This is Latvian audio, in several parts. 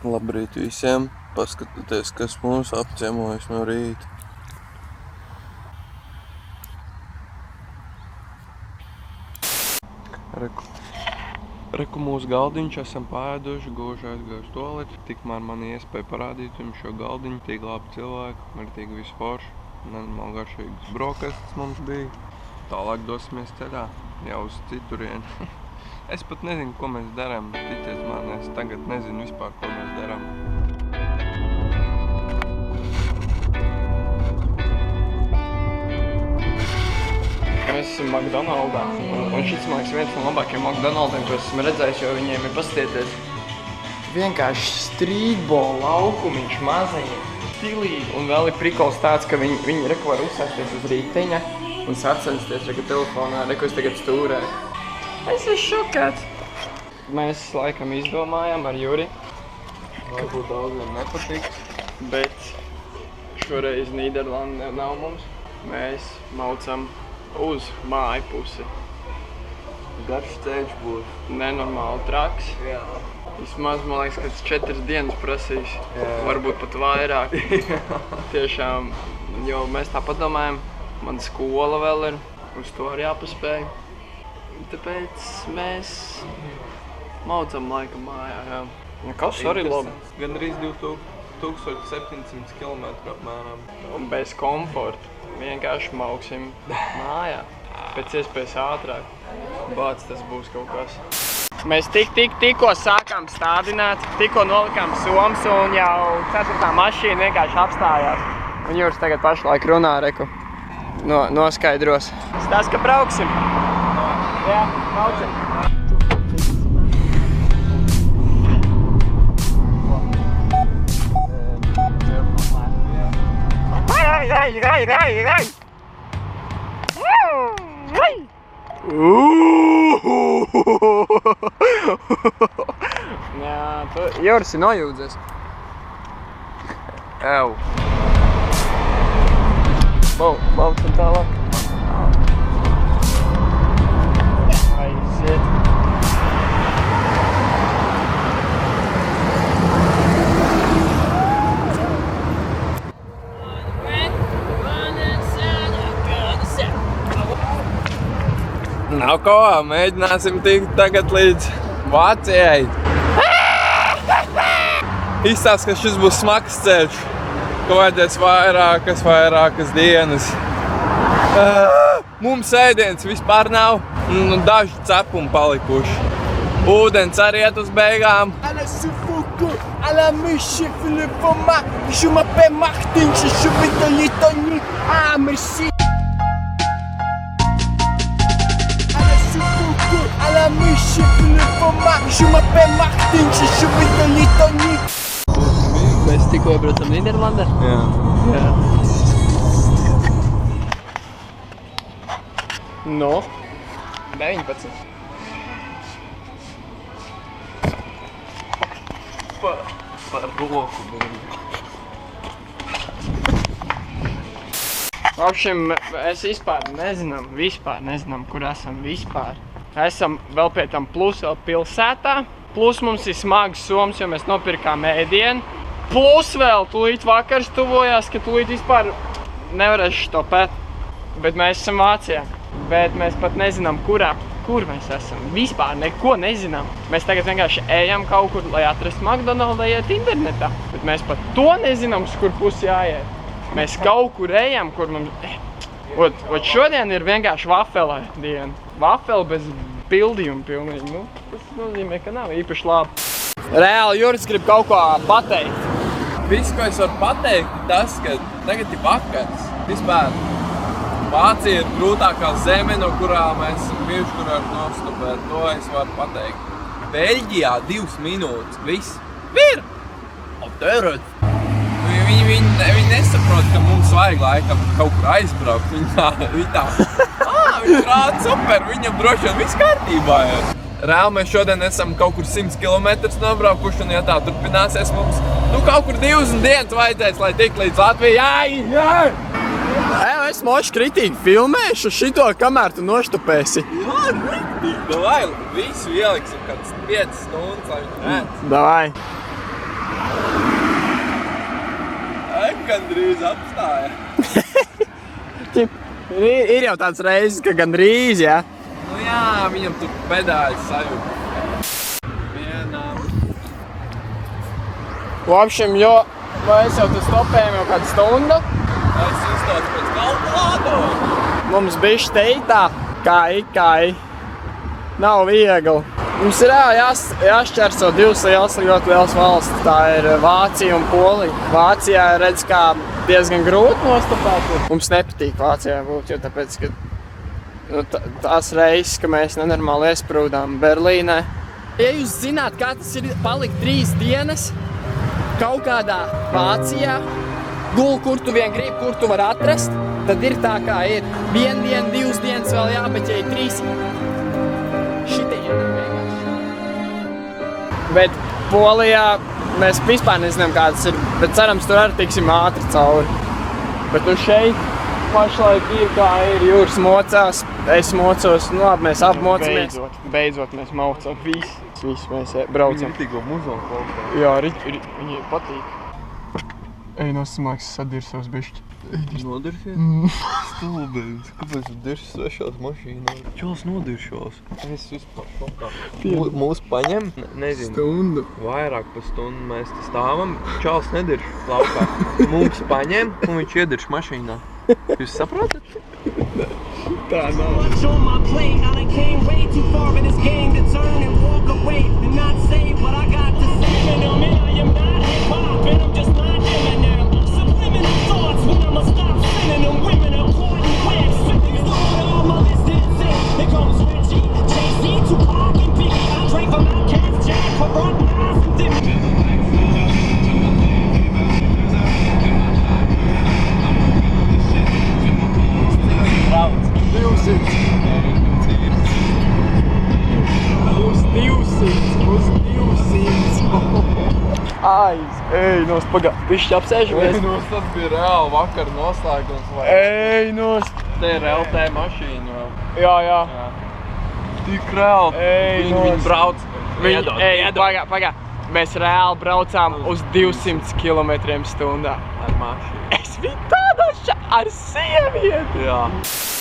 Labrīt visiem! Paskatieties, kas mūs apciemojas no rīta. Reku mūsu galdiņš, esam pāēduši, goši aizgājuši tualeti. Tikmēr man iespēja parādīt jums šo galdiņu, tik labi cilvēku, martīgi visu foršu. Nenormāli garšīgas brokastis mums bija. Tālāk dosimies ceļā, jau uz citurieni. Es pat nezinu, ko mēs darām. Ticiet man, es tagad nezinu vispār, ko mēs darām. Mēs esam McDonaldā. Un šis, man liekas, viens no labākajiem McDonaldiem, ko esmu redzējis, jo viņiem ir paskatieties. Vienkārši streetball laukumiņš mazajiem. Stilīgi. Un vēl ir prikols tāds, ka viņi reku var uzsēsties uz rīteņa un sacensties reku telefonā, reku es tagad stūrēju. Es esmu šokēts. Mēs laikam izdomājām ar Juri. Varbūt daudziem nepatīk, bet šoreiz Nīderlanda nav mums. Mēs maucam uz māju pusi. Garš ceļš būs. Nenormāli traks. Jā. Vismaz, man liekas, ka 4 dienas prasīs. Jā. Varbūt pat vairāk. Tiešām, jo mēs tāpat domājam, man skola vēl ir, uz to arī jāpaspēj. Tāpēc mēs maucam laikam mājā, jā. Kas arī labi. Gan arī 2700 km apmēram. Un bez komforta. Vienkārši mauksim mājā. Pēc iespējas ātrāk. Bāc, tas būs kaut kas. Mēs tikko sākām stādināt, tikko nolikām somas un jau 4. mašīna vienkārši apstājās. Un Jūras tagad pašlaik runā, reku, noskaidros. Stāsts, ka brauksim. Jā, maucam. Jūras ir nojūdzies. Ew. Maucam tālāk. Aiziet. Nav ko, mēģināsim tikt tagad līdz Vācijai. Izstāst, ka šis būs smags ceļš, ka vajadzēs vairākas dienas. Mums ēdienas vispār nav, un daži cepumi palikuši. Ūdens arī iet uz beigām. Mēs tikko iebraucam Nīderlandē? Jā. No? 19. Par roku. Apšiem, es vispār nezinām, kur esam vispār. Esam vēl pie tam plus vēl pilsētā. Plus mums ir smagas somas, jo mēs nopirkām ēdienu. Plus vēl tūlīt vakars tuvojās, ka tūlīt vispār nevarēšu stopēt. Bet mēs esam Vācijā. Bet mēs pat nezinām, kur mēs esam. Vispār neko nezinām. Mēs tagad vienkārši ejam kaut kur, lai atrastu McDonaldā, iet internetā. Bet mēs pat to nezinām, uz kur pusi jāiet. Mēs kaut kur ejam, kur mums... Ot šodien ir vienkārši vafele diena. Vafele bez pildījuma pilnīgi. Nu, tas nozīmē, ka nav īpaši labi. Reāli Juris grib kaut ko pateikt. Viss, ko es varu pateikt, ir tas, ka tagad ir vakars. Vispār Vācija ir grūtākā zeme, no kurā mēs esam bijuši, kur var nostopēt. To es varu pateikt. Beļģijā 2 minūtes. Viss. Ir! Viņi nesaprot, ka mums vajag laikam kaut kur aizbraukt. Viņi tā, viņš rāda super, viņam droši vien viss kārtībā ir. Reāli mēs šodien esam kaut kur 100 km nobraukuši, un ja tā turpināsies mums, kaut kur 20 dienas vajadzēs, lai tik līdz Latvijai. Es moši kritīgi filmēšu šito, kamēr tu noštupēsi. Jā, Davai, visu ieliksim kāds 5 stundas, lai viņi redz. Davai. Gandrīz apstāja. Ir jau tāds reizes, ka gandrīz, jā? Nu jā, viņam tur pedāļas sajūta. Vienam. Labšiem, jo mēs jau tu stopējam jau kādu stundu. Es izstāstu pēc kalkulātoru. Mums bišķi teitā, kā nav viegli. Mums ir jāšķērso 2 ļoti liels valsts. Tā ir Vācija un Polija. Vācijā redz, kā diezgan grūti nostapēt. Mums nepatīk Vācijā būt, jo tāpēc, ka tās reizes, ka mēs nenormāli iesprūdām Berlīnē. Ja jūs zināt, kā tas ir palikt 3 dienas kaut kādā Vācijā, gulu, kur tu vien gribi, kur tu var atrast, tad ir tā, kā ir. 1 diena, 2 dienas vēl jābeķē 3. Šitie ienāk vienkārši. Bet Polijā mēs vispār nezinām, kā tas ir, bet cerams, tur arī tiksim ātri cauri. Bet nu šeit pašlaik ir kā ir, jūras mocās, es mocos, nu labi, mēs apmocamies. Beidzot mēs maucam, visu mēs braucam. Viņi tikko muzonu klausā. Jā, viņi patīk. Ej, nosamāks sadirs savus bišķi. Nodirsies? Stulbens, kāpēc tu dirsi svešās mašīnās? Čals nodiršos. Es vispār šokā. Mūs paņem, nezinu, Stundu. vairāk pa stundu mēs te stāvam. Čals nedirš laukā. Mums paņem un viņš iedirš mašīnā. Jūs saprotat? Tā nav. Much on my plate, I done came way too far in this game to turn and walk away and not say what I got to say. I am not hip-hop and I'm just not Eminem. Subliminal thoughts when I'ma stop sending them women a cordon wax. You know what all my list did say. Here comes Reggie, Jay-Z, Tupac and Biggie. I drank from Outkast, Jack, Rock, Nas and Dipper. Ej, pagā, pišķi apsēžamies. Tas bija reāli vakar noslēgums. Ej, Te ir LT mašīna vēl. Jā. Tik reāli. Ej, Viņi brauc. Pagā. Mēs reāli braucām uz 200 km/h. Ar mašīnu. Es biju tādā ar sievieti. Jā.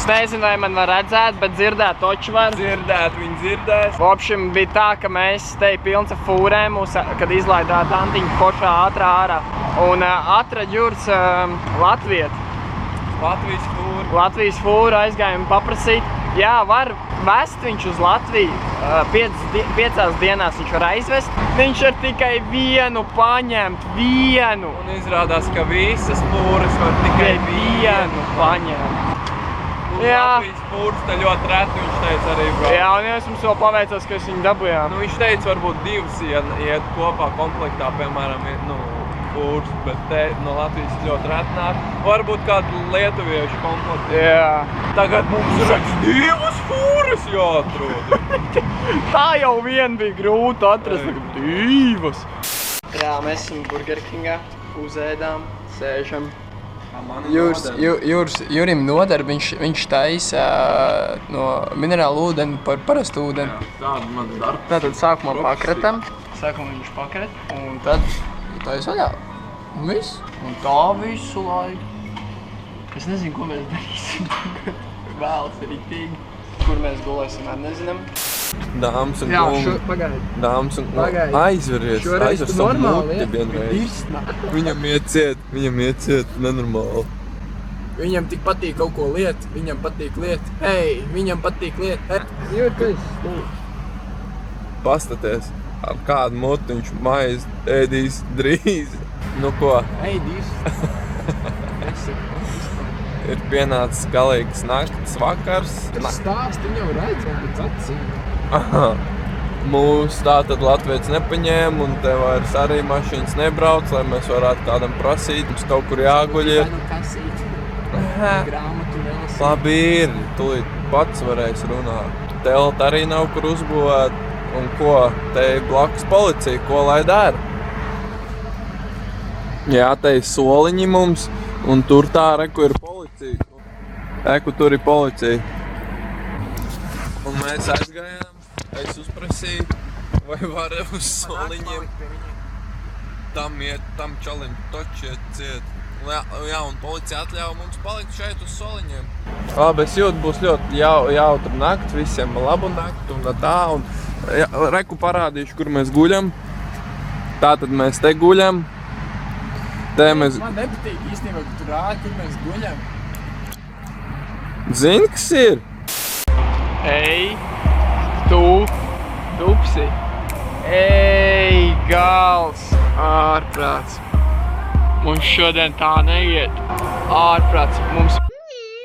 Es nezinu, vai man var redzēt, bet dzirdēt toču var. Viņi dzirdēs. Labšiem bija tā, ka mēs te pilns ar fūrēm, kad izlaidā Dantiņu košā ātrā ārā. Un atrad Jurs Latvietu. Latvijas fūru aizgājām paprasīt. Jā, var vest viņš uz Latviju. 5 dienās viņš var aizvest. Viņš var tikai vienu paņemt, vienu. Un izrādās, ka visas fūras var tikai vienu paņemt. Jā. Latvijas fūras te ļoti reti, viņš teica arī brauc. Jā, un es mums vēl paveicos, ka es viņu dabujām. Viņš teica, varbūt 2 iet kopā komplektā, piemēram, fūras, bet te no Latvijas ļoti reti nāk. Varbūt kādu lietuviešu komplektā. Jā. Tagad mums ir 2 fūras jāatrod. Tā jau vien bija grūti atrast, tagad 2. Jā, mēs esam Burger Kingā, uzēdām, sēžam. Jurim noder, viņš taisa no minerālu ūdeni par parastu ūdeni. Tāda man darba. Tātad sākumā pakratam. Sākumā viņš pakrat, un tad taisa vaļā. Un viss. Un tā visu laiku. Es nezinu, ko mēs darīsim. Vēlas arī tīgi. Kur mēs gulēsim, ar nezinām. Dāmas un Jā, kungi. pagaidi. Dāmas un Pagaidi. Aizveries. Šoreiz tu normāli, ja? Vienreiz. Viņam iet ciet, nenormāli. Viņam tik patīk kaut ko liet, viņam patīk liet. Hei, viņam patīk liet. Jūties. Pastaties, ar kādu mutu viņš maizi ēdīs drīz. Nu ko? Ēdīs. Ir pienācis galīgs nakts vakars. Stāst, viņi jau redz, man pēc acīm. Aha. Mūs tātad Latvijas nepaņēma un te vairs arī mašīnas nebrauc, lai mēs varētu kādam prasīt. Mums kaut kur jāguļ ir. Labi ir, tūlīt pats varēs runāt. Telta arī nav kur uzbūvēt. Un ko? Te ir blakus policija, ko lai dara? Jā, te ir soliņi mums, un tur tā reku ir policija. Eku tur ir policija. Un Mēs aizgājām, es uzprasīju, vai var uz soliņiem. Tam čalim toči iet ciet. Jā, un policija atļauj mums palikt šeit uz soliņiem. Labi, es jūtu, būs ļoti jautra nakts, visiem labu naktu un tā. Un reku parādīšu, kur mēs guļam. Tātad mēs te guļam. Man nepatīk īstenībā, ka tu rādi, kur mēs guļam. Zini, kas ir? Ej, tu, dupsi. Ej, gals, ārprāts. Mums šodien tā neiet. Ārprāts, mums